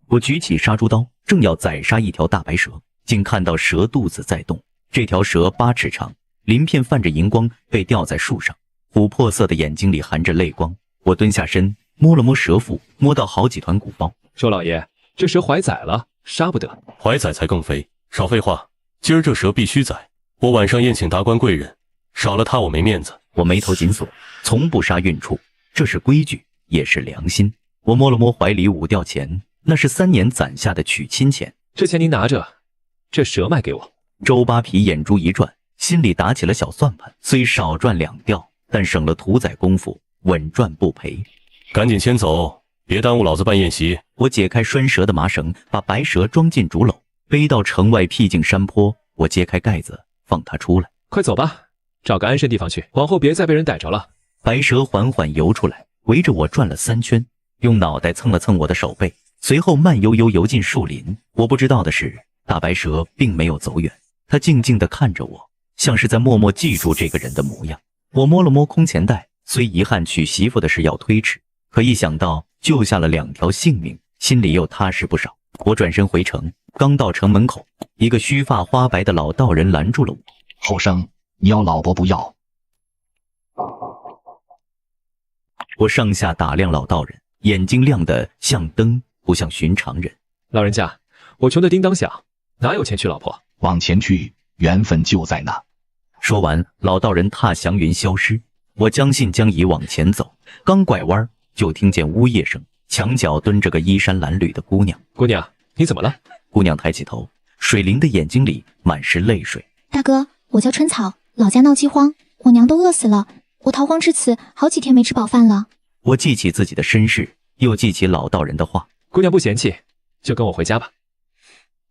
我举起杀猪刀，正要宰杀一条大白蛇，竟看到蛇肚子在动。这条蛇8尺长，鳞片泛着银光，被吊在树上，琥珀色的眼睛里含着泪光。我蹲下身，摸了摸蛇腹，摸到好几团鼓包。周老爷，这蛇怀宰了，杀不得。怀宰才更肥。少废话，今儿这蛇必须宰。我晚上宴请达官贵人，少了他我没面子。我眉头紧锁，从不杀孕畜，这是规矩，也是良心。我摸了摸怀里5吊钱，那是3年攒下的娶亲钱。这钱您拿着，这蛇卖给我。周扒皮眼珠一转，心里打起了小算盘，虽少赚2吊，但省了屠宰功夫，稳赚不赔。赶紧先走，别耽误老子办宴席。我解开拴蛇的麻绳，把白蛇装进竹篓，背到城外僻静山坡。我揭开盖子，放它出来。快走吧，找个安身地方去，往后别再被人逮着了。白蛇缓缓游出来，围着我转了3圈，用脑袋蹭了蹭我的手背，随后慢悠悠游进树林。我不知道的是，大白蛇并没有走远，它静静地看着我，像是在默默记住这个人的模样。我摸了摸空钱袋，虽遗憾娶媳妇的事要推迟，可一想到救下了2条性命，心里又踏实不少。我转身回城，刚到城门口，一个须发花白的老道人拦住了我。后生，你要老伯不要？我上下打量老道人，眼睛亮得像灯，不像寻常人。老人家，我穷得叮当响，哪有钱娶老婆？往前去，缘分就在那。说完，老道人踏祥云消失。我将信将疑往前走，刚拐弯，就听见呜咽声，墙角蹲着个衣衫褴褛的姑娘。姑娘，你怎么了？姑娘抬起头，水灵的眼睛里满是泪水。大哥，我叫春草，老家闹饥荒，我娘都饿死了，我逃荒至此，好几天没吃饱饭了。我记起自己的身世，又记起老道人的话。姑娘不嫌弃，就跟我回家吧，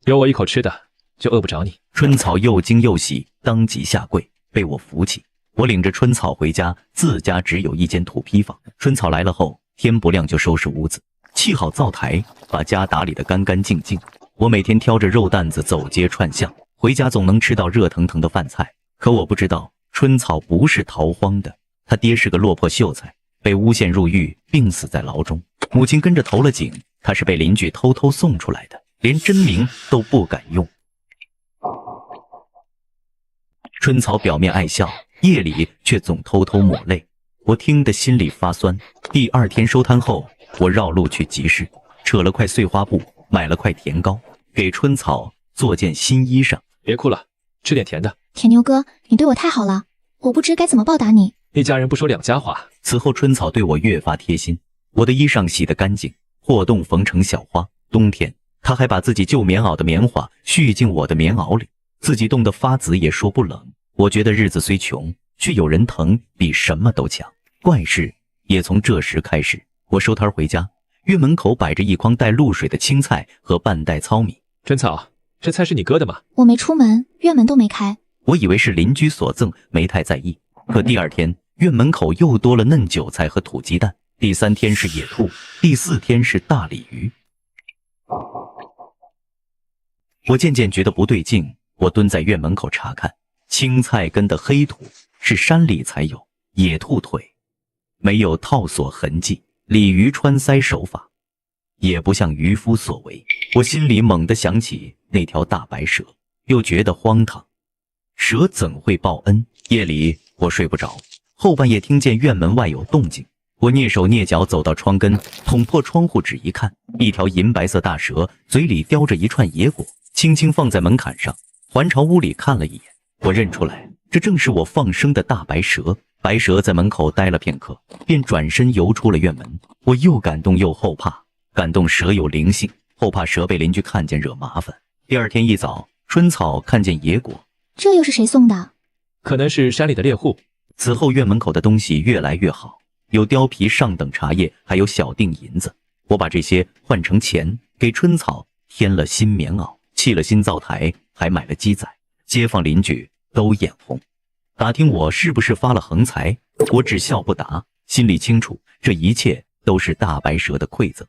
有我一口吃的，就饿不着你。春草又惊又喜，当即下跪，被我扶起。我领着春草回家，自家只有一间土坯房。春草来了后，天不亮就收拾屋子，砌好灶台，把家打理得干干净净。我每天挑着肉担子走街串巷，回家总能吃到热腾腾的饭菜。可我不知道，春草不是逃荒的，他爹是个落魄秀才，被诬陷入狱，病死在牢中。母亲跟着投了井，他是被邻居偷偷送出来的，连真名都不敢用。春草表面爱笑，夜里却总偷偷抹泪，我听得心里发酸。第2天收摊后，我绕路去集市，扯了块碎花布，买了块甜糕，给春草做件新衣裳。别哭了，吃点甜的。铁牛哥，你对我太好了，我不知该怎么报答你。一家人不说两家话。此后春草对我越发贴心，我的衣裳洗得干净，破洞缝成小花。冬天他还把自己旧棉袄的棉花续进我的棉袄里，自己冻得发紫也说不冷。我觉得日子虽穷，却有人疼比什么都强。怪事也从这时开始。我收摊回家，院门口摆着一筐带露水的青菜和半袋糙米。春草，这菜是你割的吗？我没出门，院门都没开。我以为是邻居所赠，没太在意。可第2天，院门口又多了嫩韭菜和土鸡蛋。第3天是野兔，第4天是大鲤鱼。我渐渐觉得不对劲，我蹲在院门口查看，青菜根的黑土是山里才有，野兔腿没有套索痕迹，鲤鱼穿腮手法也不像渔夫所为。我心里猛地想起那条大白蛇，又觉得荒唐。蛇怎会报恩？夜里我睡不着，后半夜听见院门外有动静，我蹑手蹑脚走到窗根，捅破窗户纸一看，一条银白色大蛇嘴里叼着一串野果，轻轻放在门槛上，环朝屋里看了一眼。我认出来，这正是我放生的大白蛇。白蛇在门口待了片刻，便转身游出了院门。我又感动又后怕，感动蛇有灵性，后怕蛇被邻居看见惹麻烦。第2天一早，春草看见野果，这又是谁送的？可能是山里的猎户。此后院门口的东西越来越好，有貂皮上等茶叶，还有小锭银子。我把这些换成钱，给春草添了新棉袄，砌了新灶台，还买了鸡仔。街坊邻居都眼红，打听我是不是发了横财。我只笑不答，心里清楚，这一切都是大白蛇的馈赠。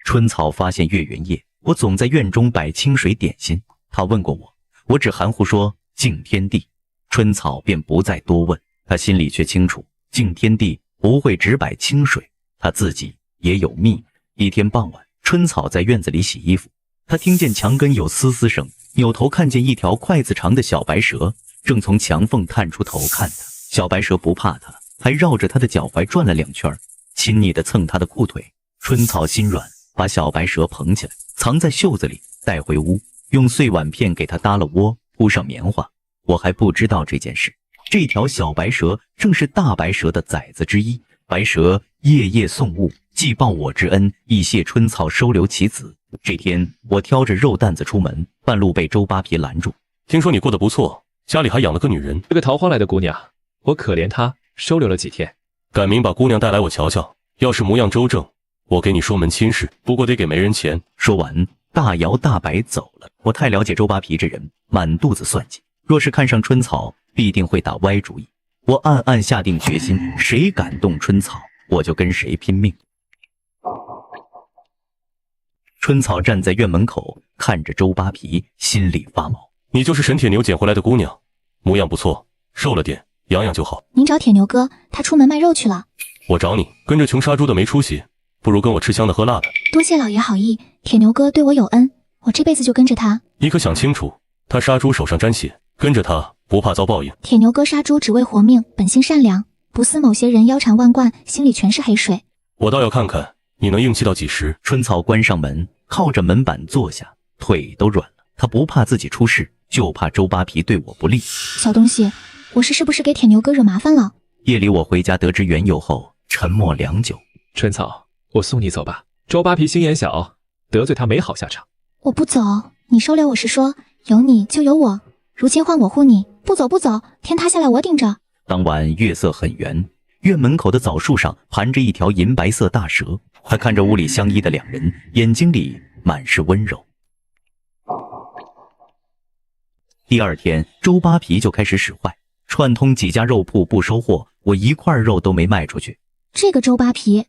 春草发现月圆夜，我总在院中摆清水点心。他问过我，我只含糊说敬天地，春草便不再多问。他心里却清楚，敬天地不会只摆清水，他自己也有秘密。一天傍晚，春草在院子里洗衣服，她听见墙根有嘶嘶声，扭头看见一条筷子长的小白蛇正从墙缝探出头看她。小白蛇不怕她，还绕着她的脚踝转了2圈，亲昵地蹭她的裤腿。春草心软，把小白蛇捧起来，藏在袖子里，带回屋，用碎碗片给它搭了窝，铺上棉花。我还不知道这件事，这条小白蛇正是大白蛇的崽子之一。白蛇夜夜送物，既报我之恩，亦谢春草收留其子。这天，我挑着肉担子出门，半路被周扒皮拦住。听说你过得不错，家里还养了个女人。这个逃荒来的姑娘，我可怜她，收留了几天。赶明把姑娘带来我瞧瞧，要是模样周正，我给你说门亲事，不过得给媒人钱。说完，大摇大摆走了。我太了解周扒皮这人，满肚子算计，若是看上春草，必定会打歪主意。我暗暗下定决心，谁敢动春草，我就跟谁拼命。春草站在院门口，看着周扒皮，心里发毛。你就是沈铁牛捡回来的姑娘，模样不错，瘦了点，养养就好。您找铁牛哥，他出门卖肉去了。我找你，跟着穷杀猪的没出息，不如跟我吃香的喝辣的。多谢老爷好意，铁牛哥对我有恩，我这辈子就跟着他。你可想清楚，他杀猪手上沾血，跟着他不怕遭报应。铁牛哥杀猪只为活命，本性善良，不似某些人腰缠万贯，心里全是黑水。我倒要看看你能硬气到几时。春草关上门，靠着门板坐下，腿都软了。他不怕自己出事，就怕周扒皮对我不利。小东西，我是不是给铁牛哥惹麻烦了？夜里我回家得知缘由后，沉默良久。春草，我送你走吧。周扒皮心眼小，得罪他没好下场。我不走，你收留我是说有你就有我，如今换我护你，不走，天塌下来我顶着。当晚月色很圆，院门口的枣树上盘着一条银白色大蛇，他看着屋里相依的2人，眼睛里满是温柔。第2天，周扒皮就开始使坏，串通几家肉铺不收货，我一块肉都没卖出去。这个周扒皮，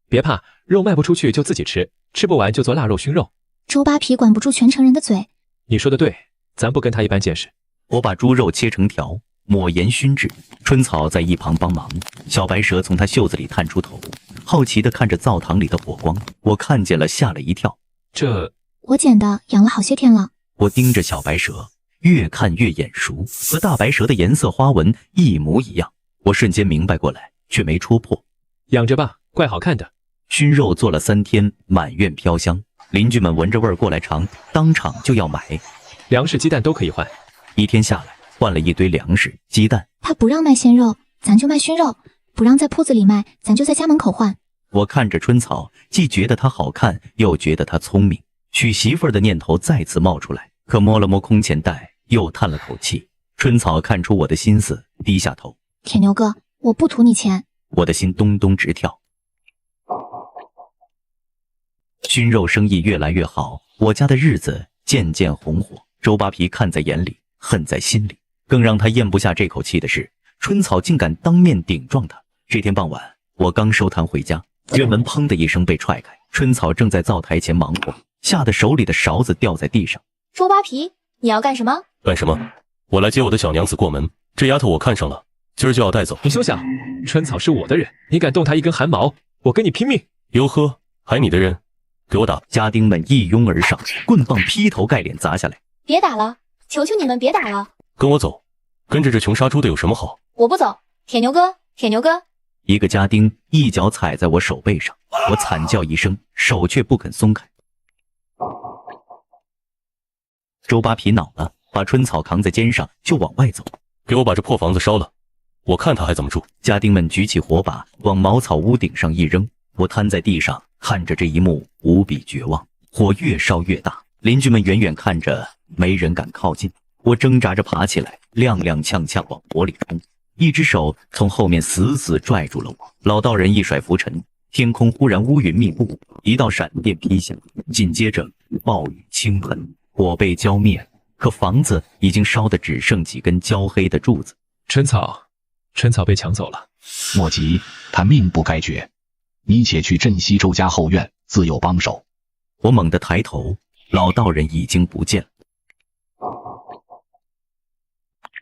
别怕，肉卖不出去就自己吃，吃不完就做腊肉熏肉。周扒皮管不住全城人的嘴。你说的对，咱不跟他一般见识。我把猪肉切成条，抹盐熏制。春草在一旁帮忙。小白蛇从他袖子里探出头，好奇地看着灶堂里的火光。我看见了，吓了一跳。这我捡的，养了好些天了。我盯着小白蛇，越看越眼熟，和大白蛇的颜色花纹一模一样。我瞬间明白过来，却没戳破。养着吧，怪好看的。熏肉做了3天，满院飘香。邻居们闻着味儿过来尝，当场就要买。粮食、鸡蛋都可以换。一天下来，换了一堆粮食、鸡蛋。他不让卖鲜肉，咱就卖熏肉；不让在铺子里卖，咱就在家门口换。我看着春草，既觉得她好看，又觉得她聪明。娶媳妇儿的念头再次冒出来，可摸了摸空钱袋，又叹了口气。春草看出我的心思，低下头。铁牛哥，我不图你钱。我的心咚咚直跳。熏肉生意越来越好，我家的日子渐渐红火。周扒皮看在眼里，恨在心里。更让他咽不下这口气的是，春草竟敢当面顶撞他。这天傍晚，我刚收摊回家，院门砰的一声被踹开，春草正在灶台前忙活，吓得手里的勺子掉在地上。周扒皮，你要干什么？干什么？我来接我的小娘子过门，这丫头我看上了，今儿就要带走。你休想！春草是我的人，你敢动她一根汗毛，我跟你拼命！哟呵，还你的人，给我打！家丁们一拥而上，棍棒劈头盖脸砸下来。别打了，求求你们别打了！跟我走，跟着这穷杀猪的有什么好？我不走，铁牛哥，铁牛哥！一个家丁一脚踩在我手背上，我惨叫一声，手却不肯松开。周扒皮恼了，把春草扛在肩上就往外走。给我把这破房子烧了，我看他还怎么住。家丁们举起火把往茅草屋顶上一扔，我瘫在地上看着这一幕，无比绝望。火越烧越大，邻居们远远看着，没人敢靠近。我挣扎着爬起来，踉踉跄跄往火里冲，一只手从后面死死拽住了我。老道人一甩拂尘，天空忽然乌云密布，一道闪电劈下，紧接着暴雨倾盆，火被浇灭了。可房子已经烧得只剩几根焦黑的柱子。春草被抢走了。莫急，他命不该绝。你且去镇西周家后院，自有帮手。我猛地抬头，老道人已经不见了。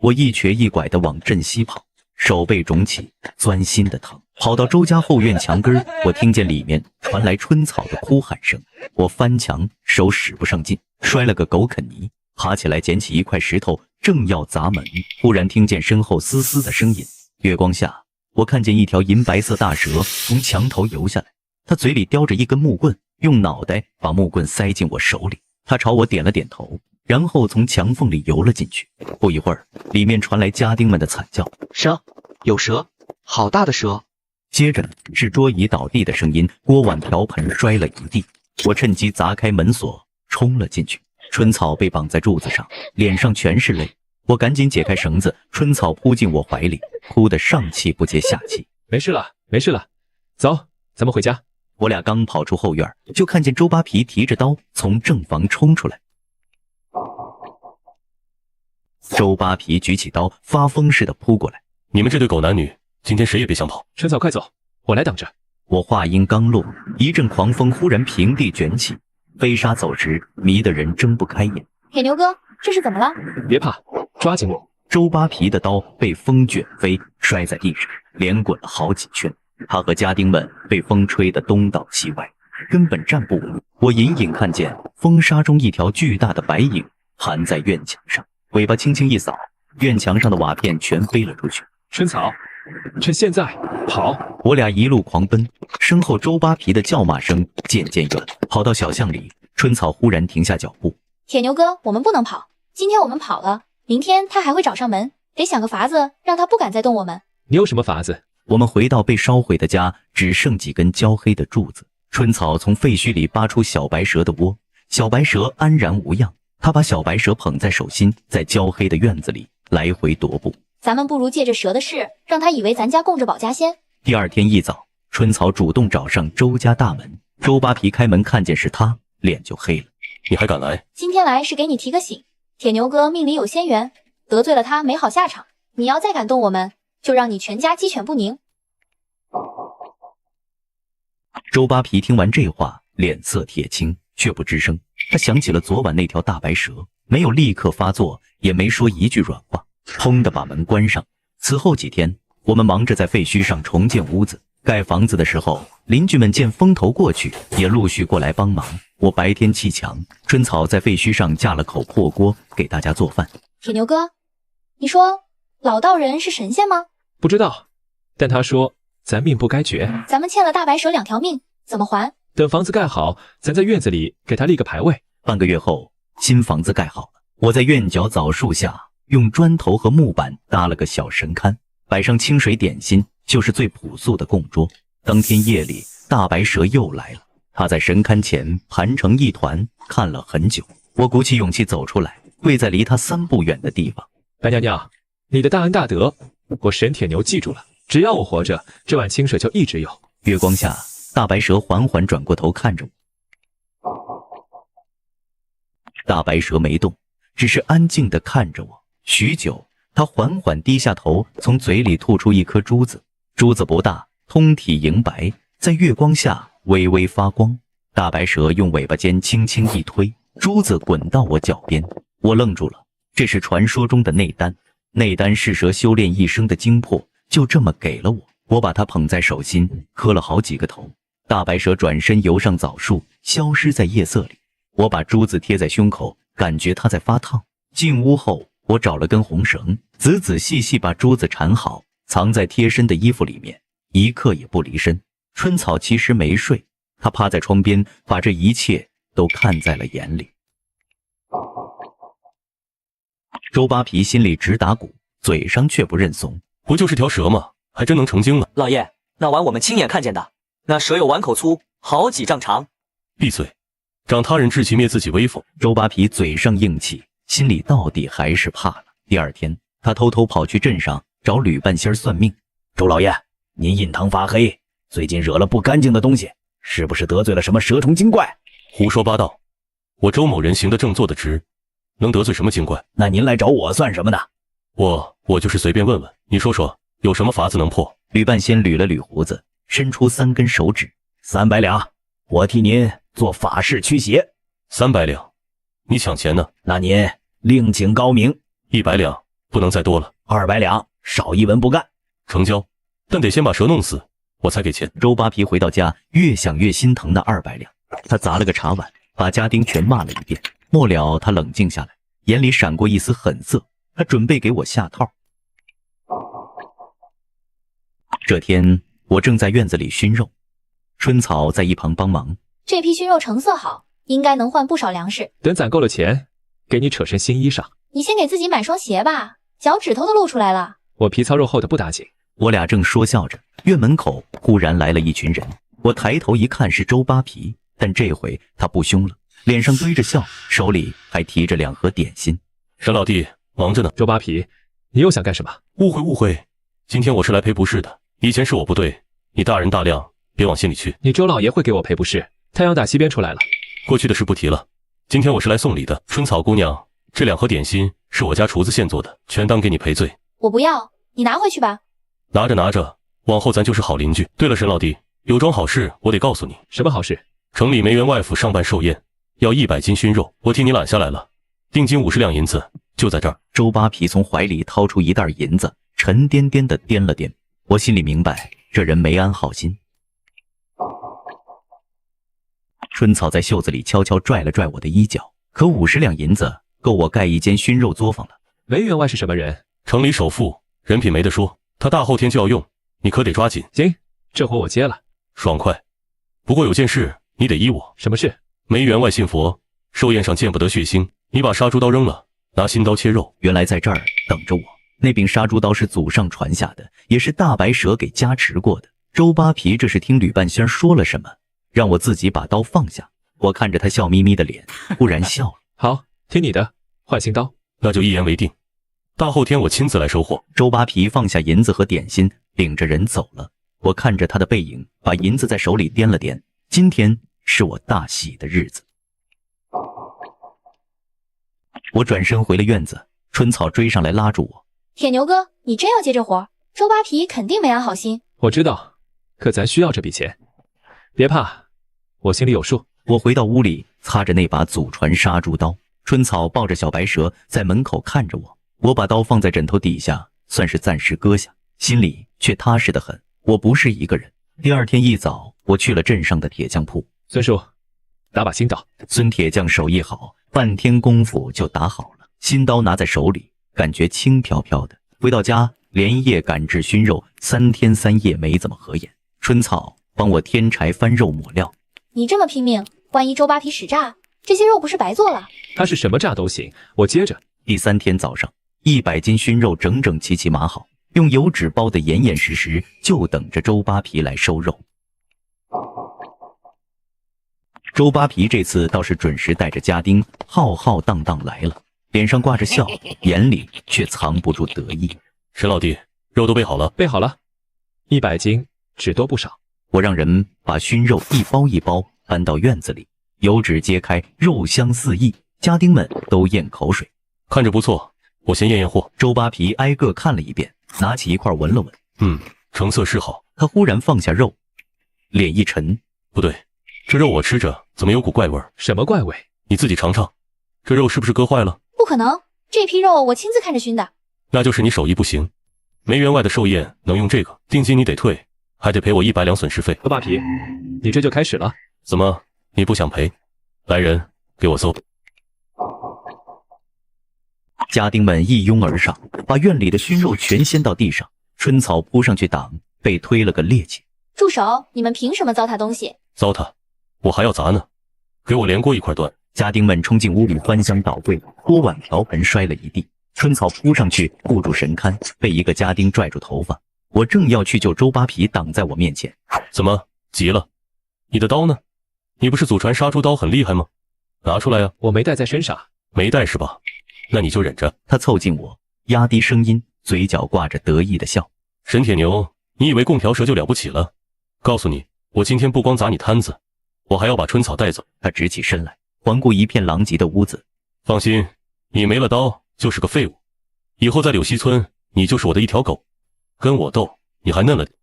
我一瘸一拐地往镇西跑，手背肿起，钻心的疼。跑到周家后院墙根儿，我听见里面传来春草的哭喊声。我翻墙，手使不上劲，摔了个狗啃泥，爬起来捡起一块石头，正要砸门，忽然听见身后嘶嘶的声音。月光下，我看见一条银白色大蛇从墙头游下来，它嘴里叼着一根木棍，用脑袋把木棍塞进我手里。它朝我点了点头，然后从墙缝里游了进去。不一会儿，里面传来家丁们的惨叫：蛇，有蛇，好大的蛇！接着是桌椅倒地的声音，锅碗瓢盆摔了一地。我趁机砸开门锁，冲了进去。春草被绑在柱子上，脸上全是泪。我赶紧解开绳子，春草扑进我怀里，哭得上气不接下气。没事了，没事了，走，咱们回家。我俩刚跑出后院，就看见周扒皮提着刀从正房冲出来。周扒皮举起刀，发疯似的扑过来。你们这对狗男女，今天谁也别想跑！春草，快走，我来挡着。我话音刚落，一阵狂风忽然平地卷起，飞沙走石，迷得人睁不开眼。铁牛哥，这是怎么了？别怕，抓紧我！周扒皮的刀被风卷飞，摔在地上，连滚了好几圈。他和家丁们被风吹得东倒西歪，根本站不稳。我隐隐看见风沙中一条巨大的白影盘在院墙上，尾巴轻轻一扫，院墙上的瓦片全飞了出去。春草，趁现在跑！我俩一路狂奔，身后周扒皮的叫骂声渐渐远，跑到小巷里，春草忽然停下脚步。铁牛哥，我们不能跑，今天我们跑了，明天他还会找上门，得想个法子让他不敢再动我们。你有什么法子？我们回到被烧毁的家，只剩几根焦黑的柱子。春草从废墟里扒出小白蛇的窝，小白蛇安然无恙。他把小白蛇捧在手心，在焦黑的院子里来回踱步。咱们不如借着蛇的事，让他以为咱家供着保家仙。第二天一早，春草主动找上周家大门。周扒皮开门看见是他，脸就黑了。你还敢来？今天来是给你提个醒，铁牛哥命里有仙缘，得罪了他没好下场。你要再敢动我们，就让你全家鸡犬不宁。周扒皮听完这话，脸色铁青，却不吱声。他想起了昨晚那条大白蛇，没有立刻发作，也没说一句软话，砰地把门关上。此后几天，我们忙着在废墟上重建屋子。盖房子的时候，邻居们见风头过去，也陆续过来帮忙。我白天砌墙，春草在废墟上架了口破锅，给大家做饭。铁牛哥，你说老道人是神仙吗？不知道，但他说咱命不该绝。咱们欠了大白蛇2条命，怎么还？等房子盖好，咱在院子里给他立个牌位。半个月后，新房子盖好了。我在院角枣树下用砖头和木板搭了个小神龛，摆上清水点心，就是最朴素的供桌。当天夜里，大白蛇又来了，它在神龛前盘成一团，看了很久。我鼓起勇气走出来，跪在离它3步远的地方。白娘娘，你的大恩大德，我神铁牛记住了。只要我活着，这碗清水就一直有。月光下，大白蛇缓缓转过头看着我。大白蛇没动，只是安静地看着我。许久，它缓缓低下头，从嘴里吐出一颗珠子。珠子不大，通体莹白，在月光下微微发光。大白蛇用尾巴尖轻轻一推，珠子滚到我脚边。我愣住了，这是传说中的内丹。内丹是蛇修炼一生的精魄，就这么给了我。我把它捧在手心，磕了好几个头。大白蛇转身游上枣树，消失在夜色里。我把珠子贴在胸口，感觉它在发烫。进屋后，我找了根红绳，仔仔细细把珠子缠好，藏在贴身的衣服里面，一刻也不离身。春草其实没睡，他趴在窗边，把这一切都看在了眼里。周扒皮心里直打鼓，嘴上却不认怂。不就是条蛇吗？还真能成精了。老爷，那碗我们亲眼看见的，那蛇有碗口粗，好几丈长。闭嘴，长他人志气，灭自己威风。周扒皮嘴上硬气，心里到底还是怕了。第二天，他偷偷跑去镇上找吕半仙算命。周老爷，您印堂发黑，最近惹了不干净的东西，是不是得罪了什么蛇虫精怪？胡说八道！我周某人行得正，坐得直，能得罪什么精怪？那您来找我算什么呢？我就是随便问问，你说说有什么法子能破？吕半仙捋了捋胡子，伸出3根手指。300两，我替您做法事驱邪。300两，你抢钱呢？那您另请高明。100两，不能再多了。200两，少一文不干。成交，但得先把蛇弄死，我才给钱。周扒皮回到家，越想越心疼那200两，他砸了个茶碗，把家丁全骂了一遍。末了，他冷静下来，眼里闪过一丝狠色，他准备给我下套。这天，我正在院子里熏肉，春草在一旁帮忙。这批熏肉成色好，应该能换不少粮食。等攒够了钱，给你扯身新衣裳。你先给自己买双鞋吧，脚趾头都露出来了。我皮糙肉厚的不打紧。我俩正说笑着，院门口忽然来了一群人。我抬头一看是周扒皮，但这回他不凶了，脸上堆着笑，手里还提着2盒点心。沈老弟，忙着呢。周扒皮，你又想干什么？误会，今天我是来赔不是的。以前是我不对，你大人大量，别往心里去。你周老爷会给我赔不是？太阳打西边出来了。过去的事不提了，今天我是来送礼的。春草姑娘，这2盒点心是我家厨子现做的，全当给你赔罪。我不要，你拿回去吧。拿着，往后咱就是好邻居。对了，沈老弟，有桩好事我得告诉你。什么好事？城里梅员外府上办寿宴，要100斤熏肉，我替你揽下来了，定金50两银子，就在这儿。周扒皮从怀里掏出一袋银子，沉甸甸的掂了掂。我心里明白，这人没安好心。春草在袖子里悄悄拽了拽我的衣角，可50两银子够我盖一间熏肉作坊了。梅员外是什么人？城里首富，人品没得说，他大后天就要用，你可得抓紧。行，这活我接了。爽快。不过有件事你得依我。什么事？梅员外信佛，寿宴上见不得血腥，你把杀猪刀扔了，拿新刀切肉。原来在这儿等着我。那柄杀猪刀是祖上传下的，也是大白蛇给加持过的。周扒皮这是听吕半仙说了什么，让我自己把刀放下。我看着他笑眯眯的脸，忽然笑了。好，听你的，换新刀。那就一言为定，大后天我亲自来收货。周扒皮放下银子和点心，领着人走了。我看着他的背影，把银子在手里掂了掂。今天是我大喜的日子。我转身回了院子，春草追上来拉住我。铁牛哥，你真要接这活？周扒皮肯定没安好心。我知道，可咱需要这笔钱。别怕，我心里有数。我回到屋里，擦着那把祖传杀猪刀。春草抱着小白蛇在门口看着我。我把刀放在枕头底下，算是暂时搁下，心里却踏实得很。我不是一个人。第二天一早，我去了镇上的铁匠铺。孙叔，打把新刀。孙铁匠手艺好，半天功夫就打好了。新刀拿在手里，感觉轻飘飘的。回到家，连夜赶制熏肉，3天3夜没怎么合眼。春草帮我添柴翻肉抹料。你这么拼命，万一周扒皮使诈，这些肉不是白做了？他是什么诈都行，我接着。第3天早上，100斤熏肉整整齐齐码好，用油纸包得严严实实，就等着周扒皮来收肉。周扒皮这次倒是准时带着家丁浩浩荡荡来了，脸上挂着笑，眼里却藏不住得意。沈老弟，肉都备好了。备好了，100斤，只多不少。我让人把熏肉一包一包搬到院子里，油纸揭开，肉香四溢，家丁们都咽口水。看着不错，我先验验货。周扒皮挨个看了一遍，拿起一块闻了闻，成色是好。他忽然放下肉，脸一沉，不对，这肉我吃着怎么有股怪味？什么怪味？你自己尝尝，这肉是不是割坏了？不可能，这批肉我亲自看着熏的。那就是你手艺不行。梅员外的寿宴能用这个，定金你得退，还得赔我100两损失费。周扒皮，你这就开始了？怎么，你不想赔？来人，给我搜！家丁们一拥而上，把院里的熏肉全掀到地上。春草扑上去挡，被推了个趔趄。住手！你们凭什么糟蹋东西？糟蹋？我还要砸呢！给我连锅一块端！家丁们冲进屋里，翻箱倒柜，锅碗瓢盆摔了一地。春草扑上去护住神龛，被一个家丁拽住头发。我正要去救周扒皮，挡在我面前。怎么急了？你的刀呢？你不是祖传杀猪刀很厉害吗？拿出来呀！我没带在身上。没带是吧？那你就忍着。他凑近我，压低声音，嘴角挂着得意的笑。沈铁牛，你以为供条蛇就了不起了？告诉你，我今天不光砸你摊子，我还要把春草带走。他直起身来，环顾一片狼藉的屋子。放心，你没了刀就是个废物，以后在柳溪村你就是我的一条狗，跟我斗你还嫩了点。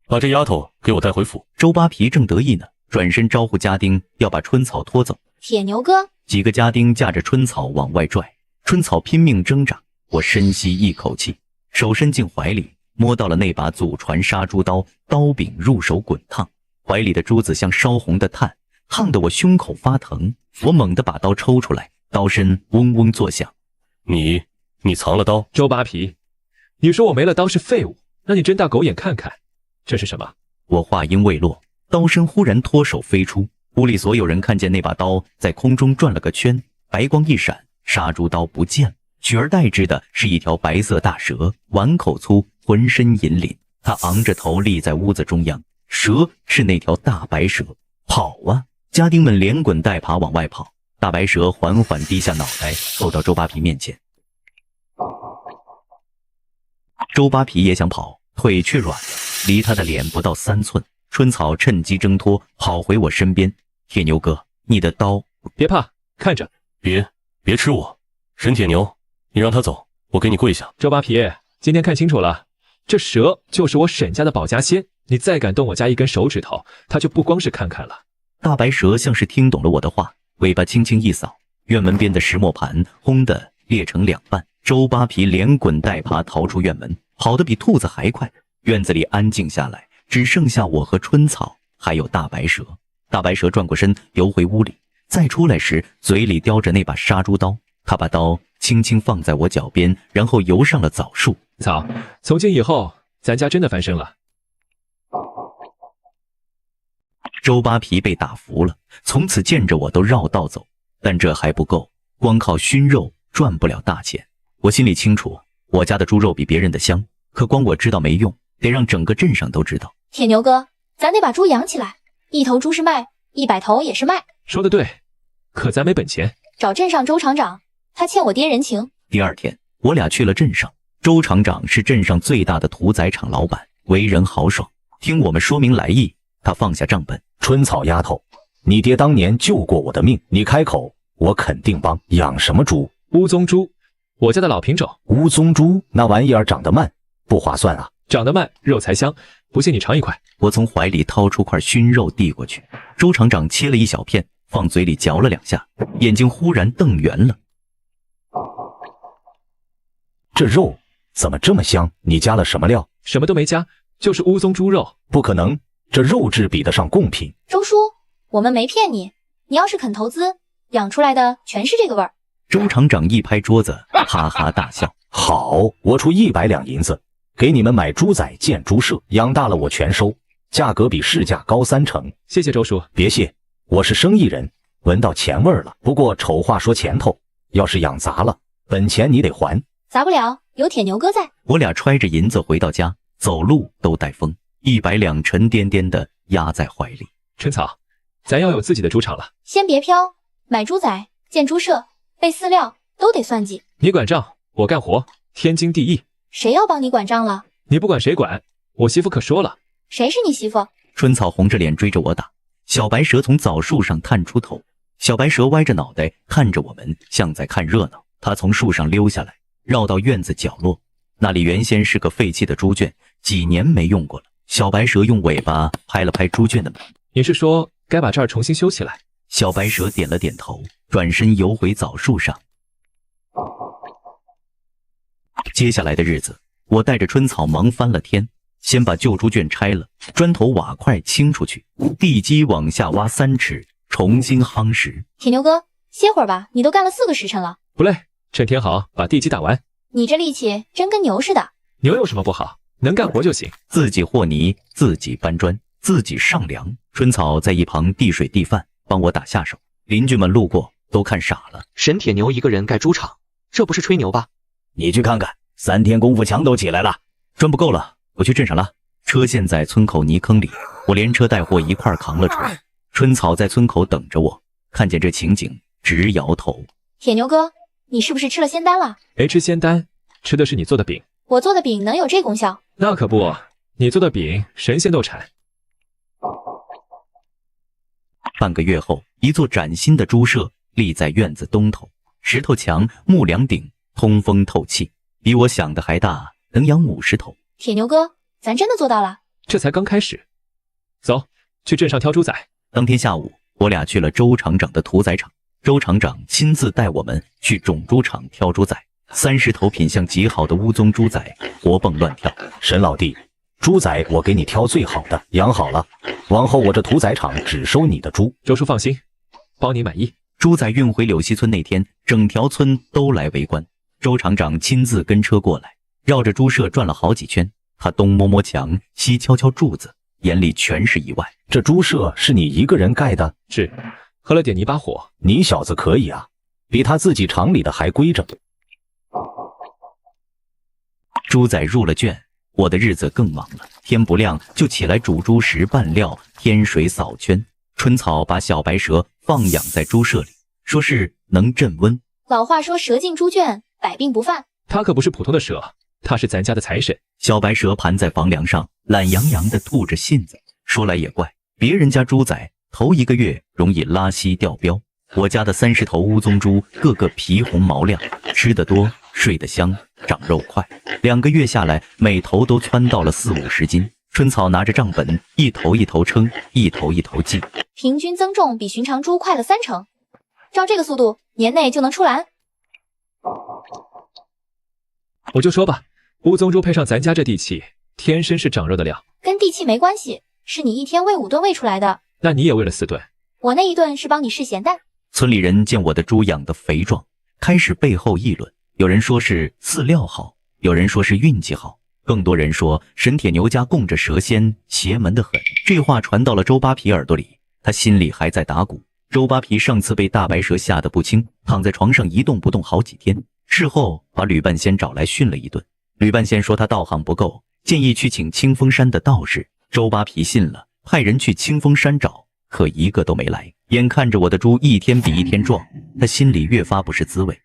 把这丫头给我带回府。周扒皮正得意呢，转身招呼家丁要把春草拖走。铁牛哥，几个家丁架着春草往外拽，春草拼命挣扎。我深吸一口气，手伸进怀里，摸到了那把祖传杀猪刀，刀柄入手滚烫，怀里的珠子像烧红的炭，烫得我胸口发疼。我猛地把刀抽出来，刀身嗡嗡作响。你藏了刀？周扒皮，你说我没了刀是废物，那你睁大狗眼看看，这是什么？我话音未落，刀身忽然脱手飞出，屋里所有人看见那把刀在空中转了个圈，白光一闪，杀猪刀不见了，取而代之的是一条白色大蛇，碗口粗，浑身银鳞。它昂着头立在屋子中央，蛇是那条大白蛇。跑啊！家丁们连滚带爬往外跑。大白蛇缓缓低下脑袋，凑到周扒皮面前。周扒皮也想跑，腿却软了，离他的脸不到3寸。春草趁机挣脱，跑回我身边。铁牛哥，你的刀……别怕，看着。别吃我，沈铁牛，你让他走，我给你跪下。周扒皮，今天看清楚了，这蛇就是我沈家的保家仙，你再敢动我家一根手指头，它就不光是看看了。大白蛇像是听懂了我的话，尾巴轻轻一扫，院门边的石磨盘轰的裂成2半。周扒皮连滚带爬逃出院门，跑得比兔子还快。院子里安静下来，只剩下我和春草，还有大白蛇。大白蛇转过身游回屋里，再出来时嘴里叼着那把杀猪刀。他把刀轻轻放在我脚边，然后游上了枣树。草，从今以后咱家真的翻身了。周扒皮被打服了，从此见着我都绕道走。但这还不够，光靠熏肉赚不了大钱。我心里清楚，我家的猪肉比别人的香，可光我知道没用，得让整个镇上都知道。铁牛哥，咱得把猪养起来，1头猪是卖，100头也是卖。说得对，可咱没本钱。找镇上周厂长，他欠我爹人情。第2天，我俩去了镇上。周厂长是镇上最大的屠宰场老板，为人豪爽。听我们说明来意，他放下账本。春草丫头，你爹当年救过我的命，你开口，我肯定帮。养什么猪？乌鬃猪，我家的老品种。乌鬃猪那玩意儿长得慢，不划算啊。长得慢，肉才香，不信你尝一块。我从怀里掏出块熏肉递过去，周厂长切了一小片，放嘴里嚼了2下，眼睛忽然瞪圆了。这肉怎么这么香？你加了什么料？什么都没加，就是乌鬃猪肉。不可能，这肉质比得上贡品。周叔，我们没骗你，你要是肯投资，养出来的全是这个味儿。周厂长一拍桌子，哈哈大笑。好，我出100两银子，给你们买猪仔建猪舍，养大了我全收，价格比市价高3成。谢谢周叔。别谢，我是生意人，闻到钱味儿了。不过丑话说前头，要是养砸了，本钱你得还。砸不了，有铁牛哥在。我俩揣着银子回到家，走路都带风，100两沉甸甸的压在怀里。春草，咱要有自己的猪场了。先别飘，买猪仔、建猪舍、备饲料都得算计。你管账，我干活，天经地义。谁要帮你管账了？你不管谁管？我媳妇可说了。谁是你媳妇？春草红着脸追着我打。小白蛇从枣树上探出头，小白蛇歪着脑袋看着我们，像在看热闹。它从树上溜下来，绕到院子角落，那里原先是个废弃的猪圈，几年没用过了。小白蛇用尾巴拍了拍猪圈的门。你是说该把这儿重新修起来？小白蛇点了点头，转身游回枣树上。接下来的日子，我带着春草忙翻了天，先把旧猪圈拆了，砖头瓦块清出去，地基往下挖3尺，重新夯实。铁牛哥，歇会儿吧，你都干了4个时辰了。不累，趁天好把地基打完。你这力气真跟牛似的。牛有什么不好？能干活就行。自己和泥，自己搬砖，自己上梁。春草在一旁递水递饭，帮我打下手。邻居们路过都看傻了。沈铁牛一个人盖猪场，这不是吹牛吧？你去看看，3天功夫墙都起来了。砖不够了，我去镇上拉。车陷在村口泥坑里，我连车带货一块扛了出来。春草在村口等着我，看见这情景直摇头。铁牛哥，你是不是吃了仙丹了？没吃仙丹，吃的是你做的饼。我做的饼能有这功效？那可不，你做的饼神仙都馋。半个月后，一座崭新的猪舍立在院子东头，石头墙、木梁顶，通风透气，比我想的还大，能养50头。铁牛哥，咱真的做到了。这才刚开始。走，去镇上挑猪仔。当天下午，我俩去了周厂长的屠宰场。周厂长亲自带我们去种猪场挑猪仔。30头品相极好的乌鬃猪仔活蹦乱跳。沈老弟，猪仔我给你挑最好的，养好了，往后我这屠宰场只收你的猪。周叔放心，包你满意。猪仔运回柳溪村那天，整条村都来围观。周厂长亲自跟车过来，绕着猪舍转了好几圈。他东摸摸墙，西敲敲柱子，眼里全是意外。这猪舍是你一个人盖的？是，喝了点泥巴火。你小子可以啊，比他自己厂里的还规整。猪仔入了圈，我的日子更忙了。天不亮就起来煮猪食、拌料、添水、扫圈。春草把小白蛇放养在猪舍里，说是能镇温。老话说蛇进猪圈，百病不犯。它可不是普通的蛇，它是咱家的财神。小白蛇盘在房梁上，懒洋洋地吐着信子。说来也怪，别人家猪仔头1个月容易拉稀掉膘，我家的30头乌鬃猪个个皮红毛亮，吃得多，睡得香，长肉快。2个月下来，每头都蹿到了40-50斤。春草拿着账本，一头一头称，一头一头记，平均增重比寻常猪快了3成。照这个速度，年内就能出栏。我就说吧，乌鬃猪配上咱家这地气，天生是长肉的料。跟地气没关系，是你一天喂5顿喂出来的。那你也喂了4顿。我那1顿是帮你试咸蛋。村里人见我的猪养得肥壮，开始背后议论。有人说是饲料好，有人说是运气好，更多人说沈铁牛家供着蛇仙，邪门得很。这话传到了周扒皮耳朵里，他心里还在打鼓。周扒皮上次被大白蛇吓得不轻，躺在床上一动不动好几天。事后把吕半仙找来训了一顿。吕半仙说他道行不够，建议去请清风山的道士。周扒皮信了，派人去清风山找，可一个都没来。眼看着我的猪一天比一天壮，他心里越发不是滋味。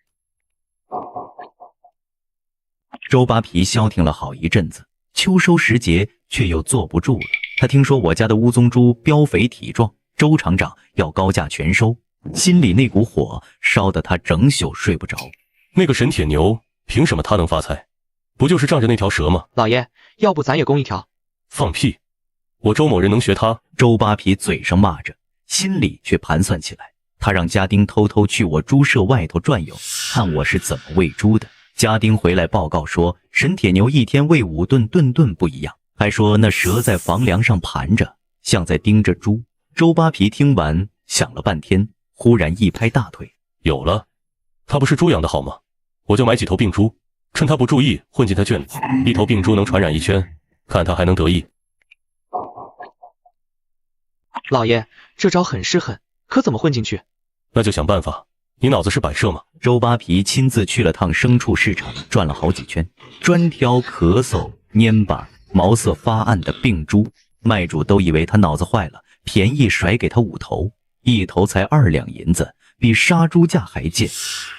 周扒皮消停了好一阵子，秋收时节却又坐不住了。他听说我家的乌鬃猪膘肥体壮，周厂长要高价全收，心里那股火烧得他整宿睡不着。那个沈铁牛凭什么他能发财？不就是仗着那条蛇吗？老爷，要不咱也供一条？放屁！我周某人能学他？周扒皮嘴上骂着，心里却盘算起来。他让家丁偷偷去我猪舍外头转悠，看我是怎么喂猪的。家丁回来报告说，沈铁牛一天喂5顿，顿顿不一样，还说那蛇在房梁上盘着，像在盯着猪。周扒皮听完想了半天，忽然一拍大腿：有了，他不是猪养的好吗？我就买几头病猪，趁他不注意混进他圈里，一头病猪能传染1圈，看他还能得意。老爷，这招很是狠，可怎么混进去？那就想办法。你脑子是摆设吗？周扒皮亲自去了趟牲畜市场，转了好几圈，专挑咳嗽、蔫巴、毛色发暗的病猪。卖主都以为他脑子坏了，便宜甩给他5头，一头才2两银子，比杀猪价还贱。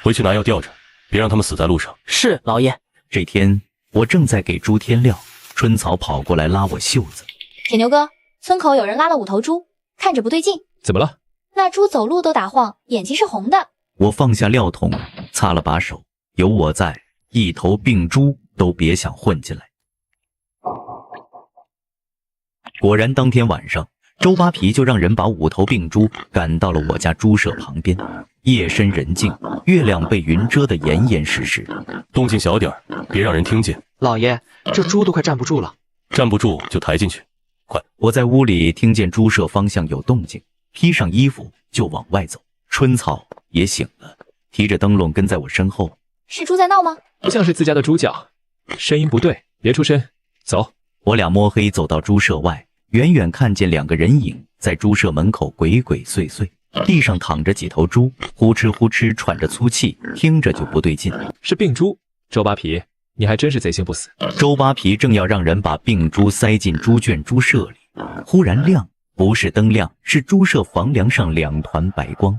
回去拿药吊着，别让他们死在路上。是，老爷。这天我正在给猪添料，春草跑过来拉我袖子：铁牛哥，村口有人拉了5头猪，看着不对劲。怎么了？那猪走路都打晃，眼睛是红的。我放下料桶，擦了把手，有我在，一头病猪都别想混进来。果然当天晚上，周扒皮就让人把5头病猪赶到了我家猪舍旁边。夜深人静，月亮被云遮得严严实实，动静小点，别让人听见。老爷，这猪都快站不住了。站不住就抬进去，快！我在屋里听见猪舍方向有动静，披上衣服就往外走。春草也醒了，提着灯笼跟在我身后。是猪在闹吗？不像是自家的猪叫，声音不对，别出声。走。我俩摸黑走到猪舍外，远远看见2个人影在猪舍门口鬼鬼祟祟，地上躺着几头猪，呼哧呼哧喘着粗气，听着就不对劲。是病猪。周扒皮，你还真是贼心不死。周扒皮正要让人把病猪塞进猪圈猪舍里，忽然亮，不是灯亮，是猪舍房梁上2团白光。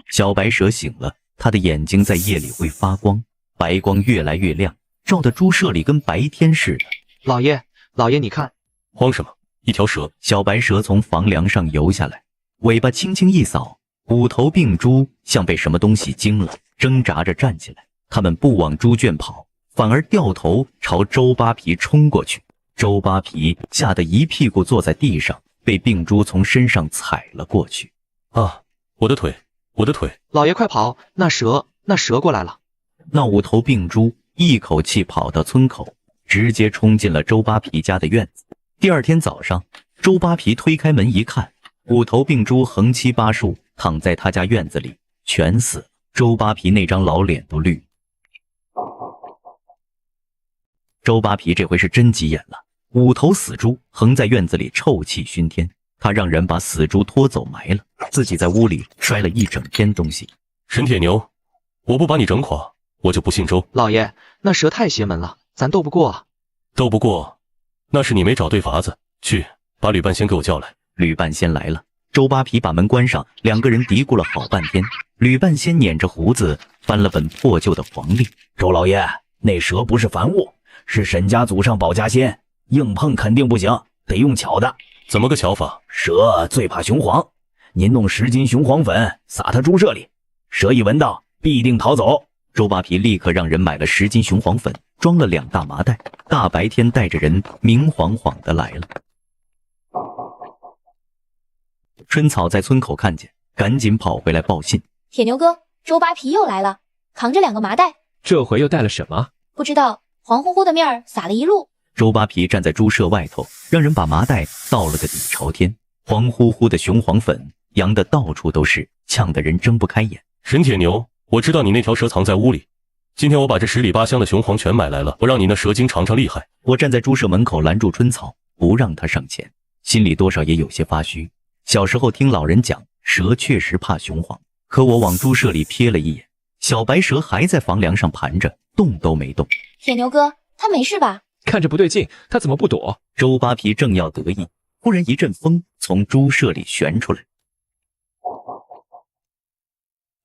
小白蛇醒了，它的眼睛在夜里会发光，白光越来越亮，照得猪舍里跟白天似的。老爷，你看。慌什么？一条蛇。小白蛇从房梁上游下来，尾巴轻轻一扫，5头病猪像被什么东西惊了，挣扎着站起来。它们不往猪圈跑，反而掉头朝周扒皮冲过去。周扒皮吓得一屁股坐在地上，被病猪从身上踩了过去。啊，我的腿！我的腿！老爷快跑！那蛇过来了！那五头病猪一口气跑到村口，直接冲进了周扒皮家的院子。第二天早上，周扒皮推开门一看，五头病猪横七八竖躺在他家院子里，全死了。周扒皮那张老脸都绿。周扒皮这回是真急眼了，五头死猪横在院子里，臭气熏天。他让人把死猪拖走埋了，自己在屋里摔了一整天东西。沈铁牛，我不把你整垮，我就不姓周。老爷，那蛇太邪门了，咱斗不过啊。斗不过，那是你没找对法子。去，把吕半仙给我叫来。吕半仙来了，周扒皮把门关上，两个人嘀咕了好半天。吕半仙捻着胡子翻了本破旧的黄历。周老爷，那蛇不是凡物，是沈家祖上保家仙，硬碰肯定不行，得用巧的。怎么个巧法？蛇最怕雄黄，您弄10斤雄黄粉撒它猪舍里，蛇一闻到必定逃走。周扒皮立刻让人买了10斤雄黄粉，装了2大麻袋，大白天带着人明晃晃的来了。春草在村口看见，赶紧跑回来报信。铁牛哥，周扒皮又来了，扛着2个麻袋，这回又带了什么？不知道，黄乎乎的面儿撒了一路。周扒皮站在猪舍外头，让人把麻袋倒了个底朝天，黄乎乎的雄黄粉扬得到处都是，呛得人睁不开眼。沈铁牛，我知道你那条蛇藏在屋里，今天我把这10里8箱的雄黄全买来了，我让你那蛇精尝尝厉害。我站在猪舍门口拦住春草，不让他上前，心里多少也有些发虚。小时候听老人讲，蛇确实怕雄黄，可我往猪舍里瞥了一眼，小白蛇还在房梁上盘着，动都没动。铁牛哥，他没事吧？看着不对劲，他怎么不躲？周扒皮正要得意，忽然一阵风从猪舍里旋出来，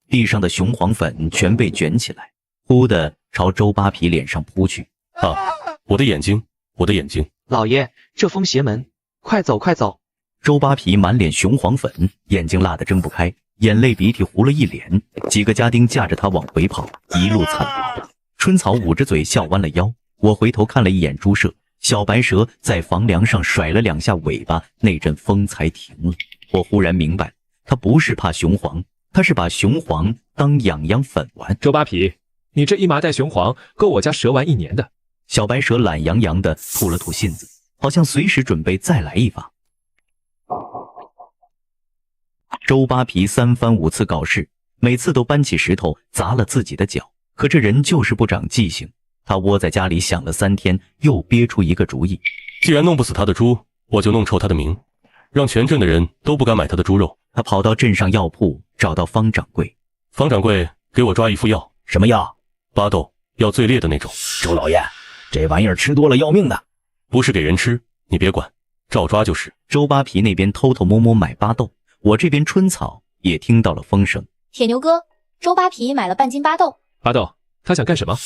地上的雄黄粉全被卷起来，呼的朝周扒皮脸上扑去。啊！我的眼睛，我的眼睛！老爷，这风邪门，快走快走！周扒皮满脸雄黄粉，眼睛辣得睁不开，眼泪鼻涕糊了一脸。几个家丁架着他往回跑，一路惨逃。春草捂着嘴笑弯了腰。我回头看了一眼猪舍，小白蛇在房梁上甩了2下尾巴，那阵风才停了。我忽然明白，他不是怕雄黄，他是把雄黄当痒痒粉玩。周扒皮，你这1麻袋雄黄够我家蛇玩1年的。小白蛇懒洋洋地吐了吐信子，好像随时准备再来一发。周扒皮3番5次搞事，每次都搬起石头砸了自己的脚，可这人就是不长记性。他窝在家里想了3天，又憋出一个主意。既然弄不死他的猪，我就弄臭他的名，让全镇的人都不敢买他的猪肉。他跑到镇上药铺，找到方掌柜。方掌柜，给我抓1副药。什么药？巴豆，药最烈的那种。周老爷，这玩意儿吃多了要命的。不是给人吃，你别管，照抓就是。周扒皮那边偷偷摸摸买巴豆，我这边春草也听到了风声。铁牛哥，周扒皮买了半斤巴豆。巴豆，他想干什么？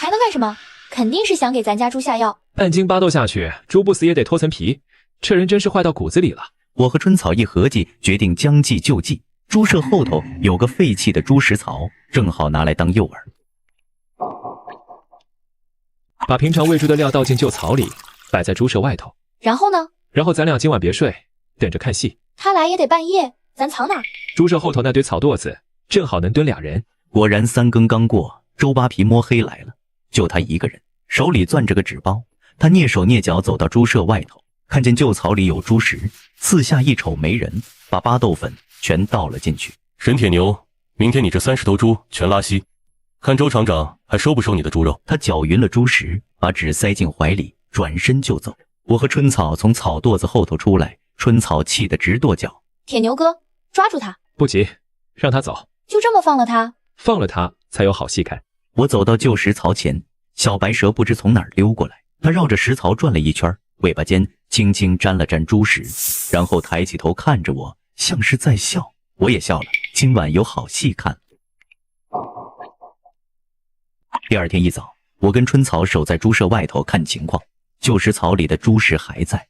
还能干什么？肯定是想给咱家猪下药。半斤巴豆下去，猪不死也得脱层皮。这人真是坏到骨子里了。我和春草一合计，决定将计就计。猪舍后头有个废弃的猪食槽，正好拿来当诱饵。把平常喂猪的料倒进旧槽里，摆在猪舍外头。然后呢？然后咱俩今晚别睡，等着看戏。他来也得半夜，咱藏哪？猪舍后头那堆草垛子，正好能蹲2人。果然3更刚过，周扒皮摸黑来了，就他一个人，手里攥着个纸包。他蹑手蹑脚走到猪舍外头，看见旧槽里有猪食，四下一瞅没人，把巴豆粉全倒了进去。沈铁牛，明天你这30头猪全拉稀，看周厂长还收不收你的猪肉。他搅匀了猪食，把纸塞进怀里，转身就走。我和春草从草垛子后头出来，春草气得直跺脚。铁牛哥，抓住他！不急，让他走。就这么放了他？放了他才有好戏看。我走到旧石槽前，小白蛇不知从哪儿溜过来，它绕着石槽转了一圈，尾巴尖轻轻沾了沾猪食，然后抬起头看着我，像是在笑。我也笑了，今晚有好戏看。第二天一早，我跟春草守在猪舍外头看情况，旧石槽里的猪食还在，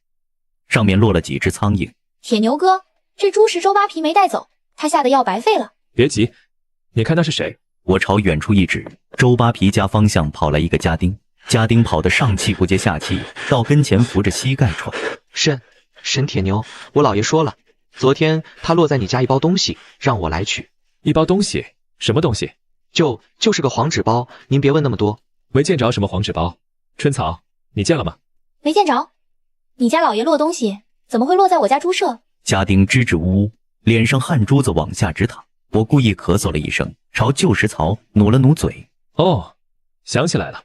上面落了几只苍蝇。铁牛哥，这猪食周扒皮没带走，他下的药白费了。别急，你看那是谁？我朝远处一指，周扒皮家方向跑来一个家丁，家丁跑得上气不接下气，到跟前扶着膝盖喘。沈铁牛，我老爷说了，昨天他落在你家一包东西，让我来取。一包东西，什么东西？就是个黄纸包，您别问那么多。没见着什么黄纸包。春草，你见了吗？没见着。你家老爷落东西，怎么会落在我家猪舍？家丁支支吾吾，脸上汗珠子往下直淌。我故意咳嗽了一声，朝旧石槽努了努嘴。哦，想起来了，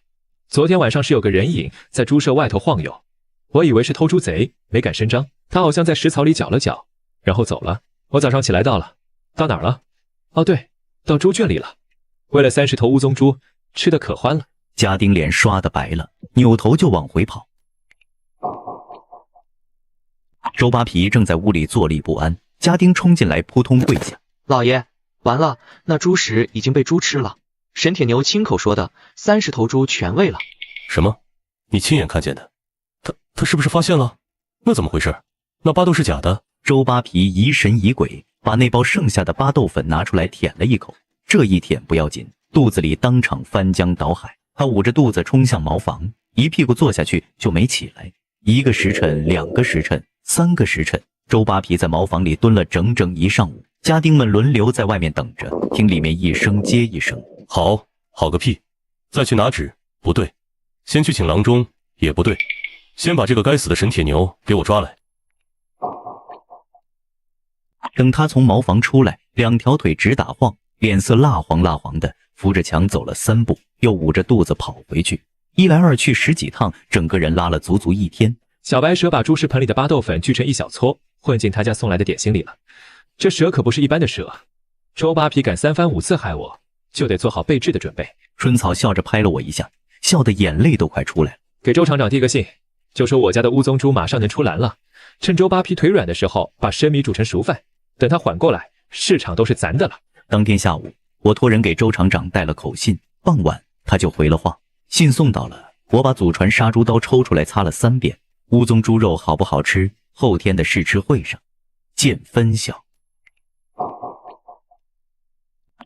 昨天晚上是有个人影在猪舍外头晃悠，我以为是偷猪贼，没敢声张。他好像在石槽里搅了搅，然后走了。我早上起来到了，到哪儿了？哦对，到猪圈里了。为了30头乌鬃猪，吃的可欢了。家丁脸刷的白了，扭头就往回跑。周扒皮正在屋里坐立不安，家丁冲进来，扑通跪下：“老爷，完了，那猪食已经被猪吃了。沈铁牛亲口说的，30头猪全喂了。”什么？你亲眼看见的？他是不是发现了？那怎么回事？那巴豆是假的？周扒皮疑神疑鬼，把那包剩下的巴豆粉拿出来舔了一口。这一舔不要紧，肚子里当场翻江倒海。他捂着肚子冲向茅房，一屁股坐下去就没起来。1个时辰，2个时辰，3个时辰，周扒皮在茅房里蹲了整整1上午。家丁们轮流在外面等着，听里面一声接一声。好个屁！再去拿纸，不对，先去请郎中，也不对，先把这个该死的沈铁牛给我抓来。等他从茅房出来，2条腿直打晃，脸色蜡黄蜡黄的，扶着墙走了3步，又捂着肚子跑回去。1来2去10几趟，整个人拉了足足1天。小白蛇把猪食盆里的巴豆粉锯成一小撮，混进他家送来的点心里了。这蛇可不是一般的蛇，周扒皮敢3番5次害我，就得做好备至的准备。春草笑着拍了我一下，笑得眼泪都快出来了。给周厂长递个信，就说我家的乌鬃猪马上能出栏了，趁周扒皮腿软的时候，把生米煮成熟饭，等他缓过来，市场都是咱的了。当天下午，我托人给周厂长带了口信，傍晚他就回了话。信送到了，我把祖传杀猪刀抽出来擦了3遍。乌鬃猪肉好不好吃，后天的试吃会上见分晓。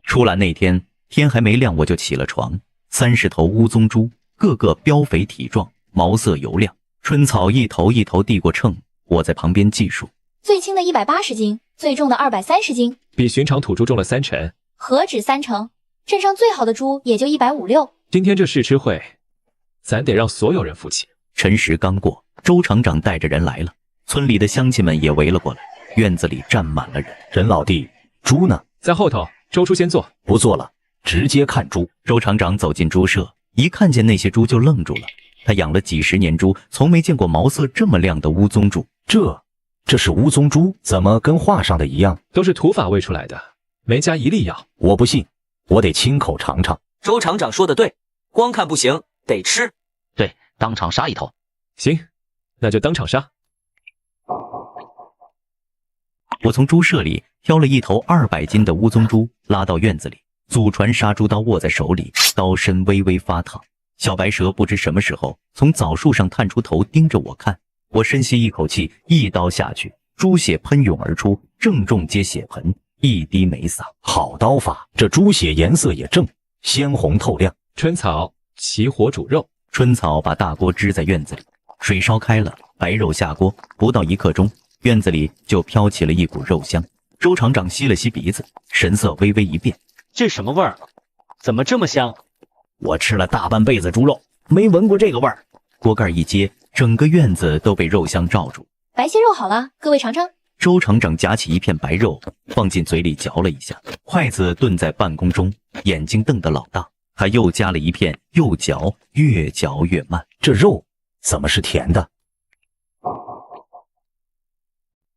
出栏那天，天还没亮我就起了床。30头乌鬃猪，个个膘肥体壮，毛色油亮。春草一头一头递过秤，我在旁边计数。最轻的180斤，最重的230斤，比寻常土猪重了3成。何止3成？镇上最好的猪也就150-160。今天这试吃会，咱得让所有人服气。辰时刚过，周厂长带着人来了，村里的乡亲们也围了过来，院子里站满了人。任老弟，猪呢？在后头，周叔先坐。不做了，直接看猪。周厂长走进猪舍，一看见那些猪就愣住了。他养了几10年猪，从没见过毛色这么亮的乌鬃猪。这是乌鬃猪，怎么跟画上的一样？都是土法喂出来的，没加一粒药。我不信，我得亲口尝尝。周厂长说的对，光看不行，得吃。对，当场杀一头。行，那就当场杀。我从猪舍里挑了一头200斤的乌鬃猪，拉到院子里。祖传杀猪刀握在手里，刀身微微发烫。小白蛇不知什么时候从枣树上探出头盯着我看。我深吸一口气，一刀下去，猪血喷涌而出，正中接血盆，一滴没洒。好刀法，这猪血颜色也正，鲜红透亮。春草起火煮肉。春草把大锅支在院子里，水烧开了，白肉下锅，不到1刻钟，院子里就飘起了一股肉香。周厂长吸了吸鼻子，神色微微一变：“这什么味儿？怎么这么香？我吃了大半辈子猪肉，没闻过这个味儿。”锅盖一接，整个院子都被肉香罩住。白切肉好了，各位尝尝。周厂长夹起一片白肉，放进嘴里嚼了一下，筷子顿在半空中，眼睛瞪得老大。他又夹了一片，又嚼，越嚼越慢。这肉怎么是甜的？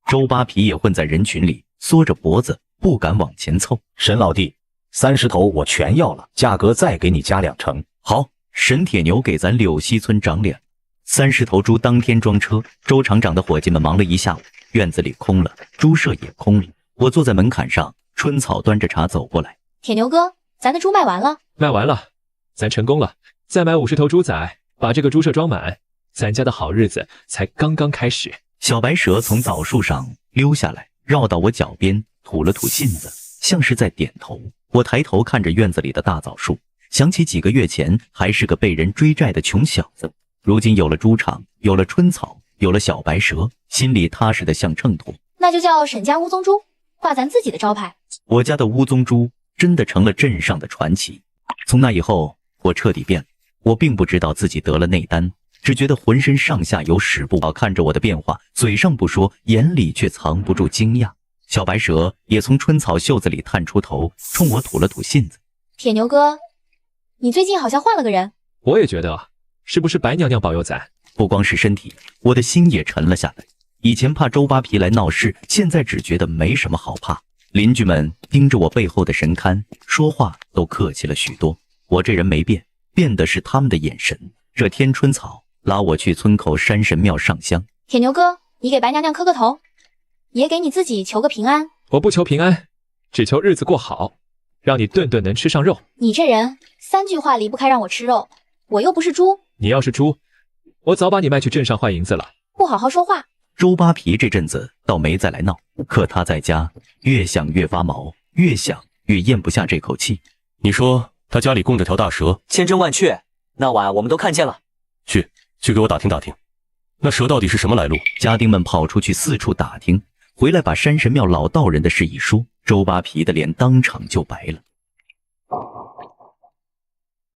周扒皮也混在人群里，缩着脖子，不敢往前凑。沈老弟，30头我全要了，价格再给你加2成。好，沈铁牛给咱柳溪村长脸。30头猪当天装车，周厂长的伙计们忙了一下午，院子里空了，猪舍也空了。我坐在门槛上，春草端着茶走过来。铁牛哥，咱的猪卖完了。卖完了，咱成功了。再买50头猪仔，把这个猪舍装满，咱家的好日子才刚刚开始。小白蛇从枣树上溜下来，绕到我脚边，吐了吐信子，像是在点头。我抬头看着院子里的大枣树，想起几个月前还是个被人追债的穷小子，如今有了猪场，有了春草，有了小白蛇，心里踏实的像秤砣。那就叫沈家乌鬃猪，挂咱自己的招牌。我家的乌宗猪真的成了镇上的传奇。从那以后，我彻底变了。我并不知道自己得了内丹，只觉得浑身上下有使不完。看着我的变化，嘴上不说，眼里却藏不住惊讶。小白蛇也从春草袖子里探出头，冲我吐了吐信子。铁牛哥，你最近好像换了个人。我也觉得啊，是不是白娘娘保佑咱？不光是身体，我的心也沉了下来。以前怕周扒皮来闹事，现在只觉得没什么好怕。邻居们盯着我背后的神龛，说话都客气了许多。我这人没变，变的是他们的眼神。这天春草拉我去村口山神庙上香。铁牛哥，你给白娘娘磕个头，也给你自己求个平安。我不求平安，只求日子过好，让你顿顿能吃上肉。你这人3句话离不开让我吃肉，我又不是猪。你要是猪，我早把你卖去镇上换银子了。不好好说话。周扒皮这阵子倒没再来闹，可他在家越想越发毛，越想越咽不下这口气。你说他家里供着条大蛇，千真万确，那晚我们都看见了。去给我打听打听，那蛇到底是什么来路？家丁们跑出去四处打听，回来把山神庙老道人的事一说，周扒皮的脸当场就白了。